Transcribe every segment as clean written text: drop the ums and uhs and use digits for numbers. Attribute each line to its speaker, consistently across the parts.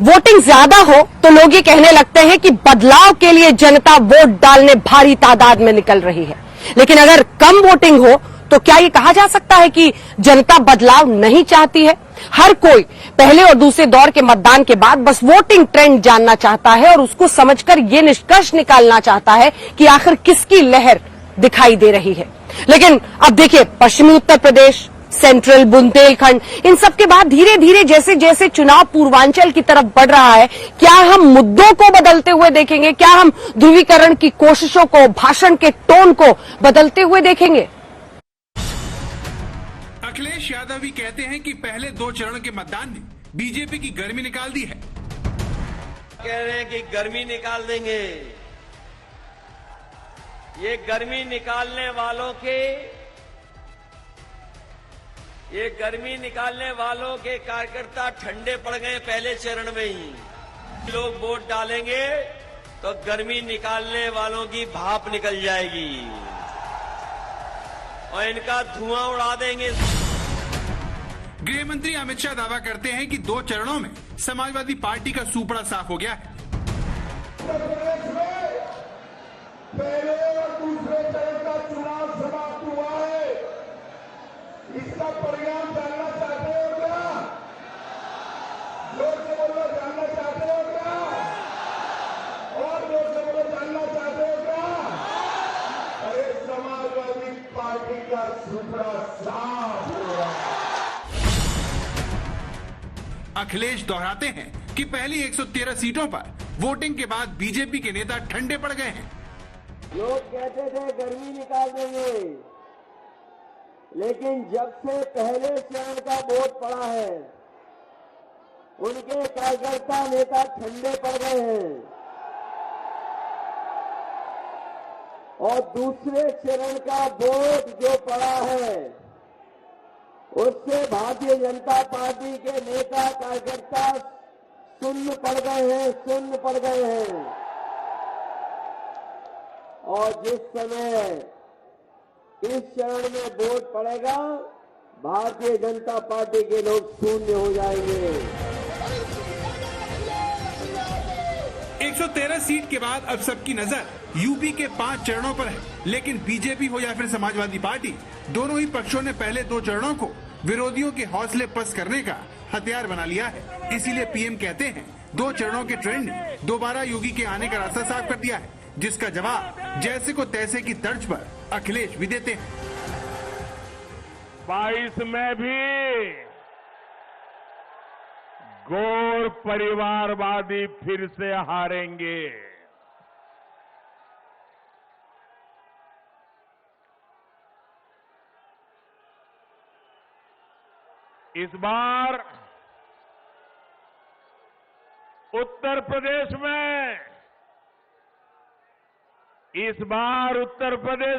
Speaker 1: Voting ज्यादा हो तो लोग ये कहने लगते हैं कि बदलाव के लिए जनता वोट डालने भारी तादाद में निकल रही है। लेकिन अगर कम वोटिंग हो तो क्या ये कहा जा सकता है कि जनता बदलाव नहीं चाहती है? हर कोई पहले और दूसरे दौर के मतदान के बाद बस वोटिंग ट्रेंड जानना चाहता है और उसको समझकर ये निष्कर्ष निकालना चाहता है कि आखिर किसकी लहर दिखाई दे रही है। लेकिन अब देखिए, पश्चिमी उत्तर प्रदेश, सेंट्रल, बुंदेलखंड, इन सब के बाद धीरे धीरे जैसे जैसे चुनाव पूर्वांचल की तरफ बढ़ रहा है, क्या हम मुद्दों को बदलते हुए देखेंगे? क्या हम ध्रुवीकरण की कोशिशों को, भाषण के टोन को बदलते हुए देखेंगे?
Speaker 2: अखिलेश यादव भी कहते हैं कि पहले 2 चरण के मतदान ने बीजेपी की गर्मी निकाल दी है।
Speaker 3: कह रहे हैं कि गर्मी निकाल देंगे। ये गर्मी निकालने वालों के कार्यकर्ता ठंडे पड़ गए पहले चरण में ही। लोग वोट डालेंगे तो गर्मी निकालने वालों की भाप निकल जाएगी और इनका धुआं उड़ा देंगे।
Speaker 2: गृह मंत्री अमित शाह दावा करते हैं कि 2 चरणों में समाजवादी पार्टी का सूपड़ा साफ हो गया है।
Speaker 4: उत्तर प्रदेश में पहले और दूसरे चरण का चुनाव समाप्त हुआ है। इसका परिणाम जानना चाहते हो क्या? जोर से बोलो, जानना चाहते हो क्या? और जोर से बोलो, जानना चाहते हो क्या? अरे समाजवादी पार्टी का सूपड़ा साफ हो रहा है।
Speaker 2: अखिलेश दोहराते हैं कि पहली 113 सीटों पर वोटिंग के बाद बीजेपी के नेता ठंडे पड़ गए हैं।
Speaker 3: लोग कहते थे गर्मी निकाल देंगे, लेकिन जब से पहले चरण का वोट पड़ा है, उनके कार्यकर्ता नेता ठंडे पड़ गए हैं और दूसरे चरण का वोट जो पड़ा है, उससे भारतीय जनता पार्टी के नेता कार्यकर्ता शून्य पड़ गए हैं। और जिस समय इस चरण में वोट पड़ेगा, भारतीय जनता पार्टी के लोग शून्य हो जाएंगे।
Speaker 2: 113 सीट के बाद अब सबकी नजर यूपी के 5 चरणों पर है। लेकिन बीजेपी हो या फिर समाजवादी पार्टी, दोनों ही पक्षों ने पहले 2 चरणों को विरोधियों के हौसले पस्त करने का हथियार बना लिया है। इसीलिए पीएम कहते हैं 2 चरणों के ट्रेंड ने दोबारा योगी के आने का रास्ता साफ कर दिया है, जिसका जवाब जैसे को तैसे की तर्ज पर अखिलेश भी देते हैं।
Speaker 5: 22 में भी गौर परिवारवादी फिर से हारेंगे। इस बार उत्तर प्रदेश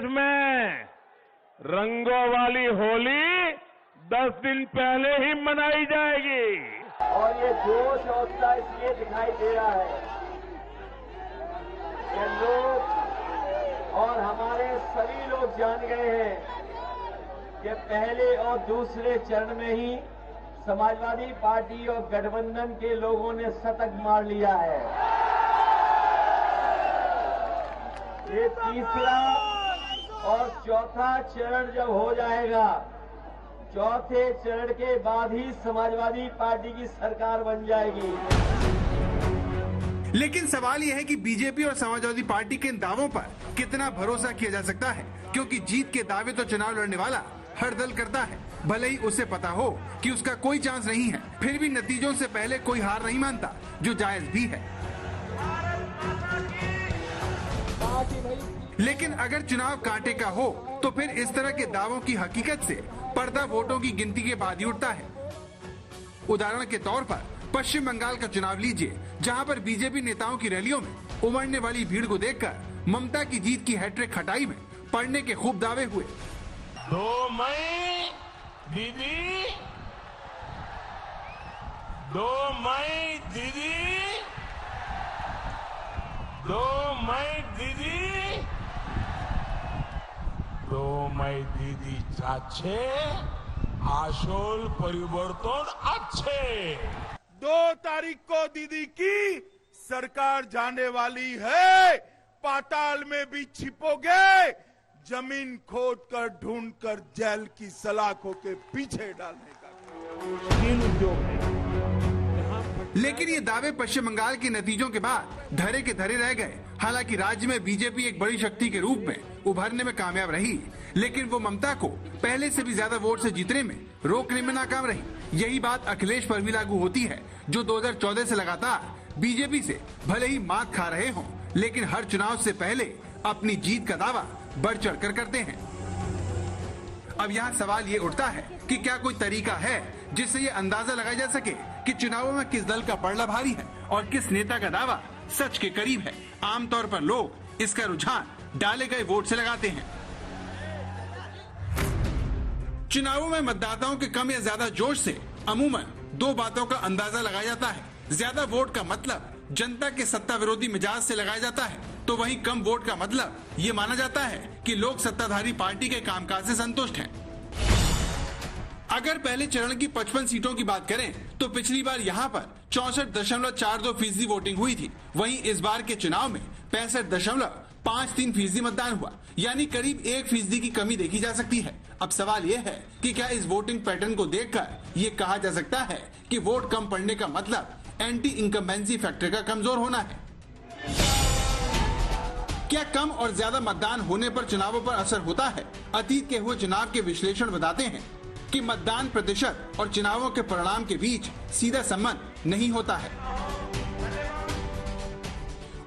Speaker 5: में रंगों वाली होली 10 दिन पहले ही मनाई जाएगी।
Speaker 3: और ये जोश और उत्साह इसलिए दिखाई दे रहा है कि लोग और हमारे सभी लोग जान गए हैं कि पहले और दूसरे चरण में ही समाजवादी पार्टी और गठबंधन के लोगों ने शतक मार लिया है। ये तीसरा और चौथा चरण जब हो जाएगा, चौथे चरण के बाद ही समाजवादी पार्टी की सरकार बन जाएगी।
Speaker 2: लेकिन सवाल यह है कि बीजेपी और समाजवादी पार्टी के इन दावों पर कितना भरोसा किया जा सकता है, क्योंकि जीत के दावे तो चुनाव लड़ने वाला हर दल करता है, भले ही उसे पता हो कि उसका कोई चांस नहीं है। फिर भी नतीजों से पहले कोई हार नहीं मानता, जो जायज भी है। लेकिन अगर चुनाव कांटे का हो तो फिर इस तरह के दावों की हकीकत से पर्दा वोटों की गिनती के बाद ही उठता है। उदाहरण के तौर पर पश्चिम बंगाल का चुनाव लीजिए, जहां पर बीजेपी नेताओं की रैलियों में उमड़ने वाली भीड़ को देखकर ममता की जीत की हैट्रिक खटाई में पड़ने के खूब दावे हुए।
Speaker 5: 2 मई दीदी, 2 मई दीदी, 2 मई दीदी, 2 मई दीदी চাচ্ছে আসল পরিবর্তন আছে।
Speaker 4: 2 तारीख को दीदी की सरकार जाने वाली है। पाताल में भी छिपोगे, जमीन खोद कर ढूंढ कर जेल की सलाखों के पीछे डालने का।
Speaker 5: तीन उद्योग है।
Speaker 2: लेकिन ये दावे पश्चिम बंगाल के नतीजों के बाद धरे के धरे रह गए। हालांकि राज्य में बीजेपी एक बड़ी शक्ति के रूप में उभरने में कामयाब रही, लेकिन वो ममता को पहले से भी ज्यादा वोट से जीतने में रोकने में नाकाम रही। यही बात अखिलेश पर भी लागू होती है, जो 2014 से लगातार बीजेपी से भले ही मात खा रहे हों, लेकिन हर चुनाव से पहले अपनी जीत का दावा बढ़ चढ़ कर करते हैं। अब यहाँ सवाल ये उठता है कि क्या कोई तरीका है जिससे ये अंदाजा लगाया जा सके कि चुनावों में किस दल का पलड़ा भारी है और किस नेता का दावा सच के करीब है। आमतौर पर लोग इसका रुझान डाले गए वोट से लगाते हैं। चुनावों में मतदाताओं के कम या ज्यादा जोश से अमूमन 2 बातों का अंदाजा लगाया जाता है। ज्यादा वोट का मतलब जनता के सत्ता विरोधी मिजाज से लगाया जाता है, तो वहीं कम वोट का मतलब ये माना जाता है कि लोग सत्ताधारी पार्टी के कामकाज से संतुष्ट हैं। अगर पहले चरण की 55 सीटों की बात करें तो पिछली बार यहाँ पर 64.42% वोटिंग हुई थी। वहीं इस बार के चुनाव में 65.53% मतदान हुआ, यानी करीब 1% की कमी देखी जा सकती है। अब सवाल ये है कि क्या इस वोटिंग पैटर्न को देखकर ये कहा जा सकता है कि वोट कम पड़ने का मतलब एंटी इनकम्बेंसी फैक्टर का कमजोर होना है? क्या कम और ज्यादा मतदान होने पर चुनावों पर असर होता है? अतीत के हुए चुनाव के विश्लेषण बताते हैं कि मतदान प्रतिशत और चुनावों के परिणाम के बीच सीधा संबंध नहीं होता है।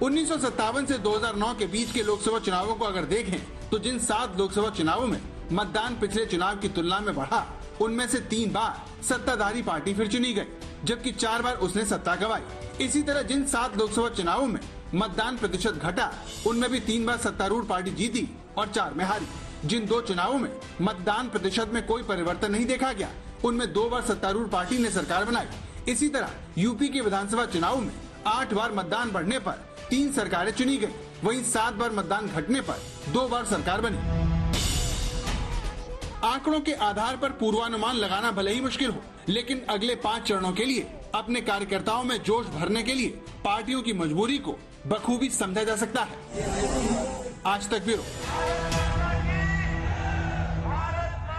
Speaker 2: 1957 से 2009 के बीच के लोकसभा चुनावों को अगर देखें तो जिन 7 लोकसभा चुनावों में मतदान पिछले चुनाव की तुलना में बढ़ा, उनमें से 3 बार सत्ताधारी पार्टी फिर चुनी गई, जबकि 4 बार उसने सत्ता गंवाई। इसी तरह जिन 7 लोकसभा चुनावों में मतदान प्रतिशत घटा, उनमें भी 3 बार सत्तारूढ़ पार्टी जीती और 4 में हारी। जिन 2 चुनावों में मतदान प्रतिशत में कोई परिवर्तन नहीं देखा गया, उनमें 2 बार सत्तारूढ़ पार्टी ने सरकार बनाई। इसी तरह यूपी के विधानसभा चुनाव में 8 बार मतदान बढ़ने पर 3 सरकारें चुनी गई, वहीं 7 बार मतदान घटने पर 2 बार सरकार बनी। आंकड़ों के आधार पर पूर्वानुमान लगाना भले ही मुश्किल हो, लेकिन अगले 5 चरणों के लिए अपने कार्यकर्ताओं में जोश भरने के लिए पार्टियों की मजबूरी को बखूबी समझा जा सकता है। आज तक ब्यूरो।